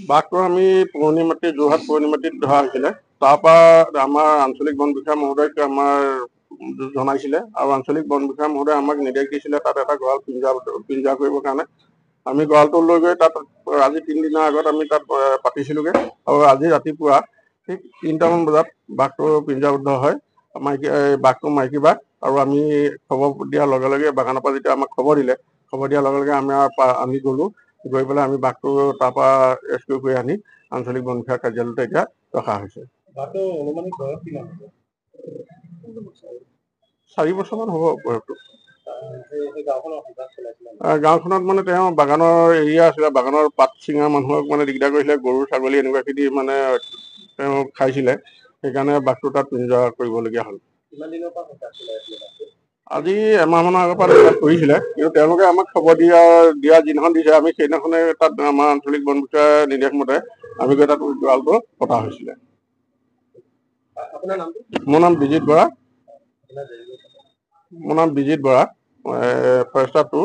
বাঘটো আমি পুৰণি মাটি যোৰহাট পুৰণি মাটিত ধৰা হৈছিলে। তাৰপৰা আমাৰ আঞ্চলিক বন বিষয়া মহোদয়ক আমাৰ জনাইছিলে আৰু আঞ্চলিক বন বিষয়া মহোদয়ে আমাক নিৰ্দেশ দিছিলে তাত এটা গঁৰাল পিঞ্জৰা কৰিবৰ কাৰণে। আমি গঁৰালটো লৈ গৈ তাত আজি 3 দিনৰ আগত আমি তাত পাতিছিলোগে আৰু আজি ৰাতিপুৱা ঠিক 3টামান বজাত বাঘটো পিঞ্জৰাবদ্ধ হয়। বাঘটো মাইকী বাঘ আৰু আমি খবৰ দিয়াৰ লগে লগে বাগানৰ পৰা যেতিয়া আমাক খবৰ দিয়াৰ লগে লগে আমি গ'লো, গৈ পেলাই আমি বাঘটো তাৰ পৰা ৰেস্কিউ কৰি আনি আঞ্চলিক বন বিষয়া কাৰ্যালয়ত এতিয়া ৰখা হৈছে। 4 বছৰমান হ'ব বয়সটো। গাঁওখনত মানে তেওঁ বাগানৰ এৰিয়া আছিলে, বাগানৰ পাত ছিঙা মানুহক মানে দিগদাৰ কৰিছিলে, গৰু ছাগলী এনেকুৱাখিনি মানে তেওঁ খাইছিলে, সেইকাৰণে বাঘটো তাত পিঞ্জৰা কৰিবলগীয়া হ'ল। আজি এমাহমানৰ আগৰ পৰা কৰিছিলে, কিন্তু তেওঁলোকে আমাক খবৰ দিয়া যিদিনাখন দিছে আমি সেইদিনাখনে তাত আমাৰ আঞ্চলিক বন বিষয়াৰ নিৰ্দেশ মতে আমি গৈ তাত গঁৰালটো পতা হৈছিলে। মোৰ নাম বিজিত বৰা। ফৰেষ্টাৰ 2।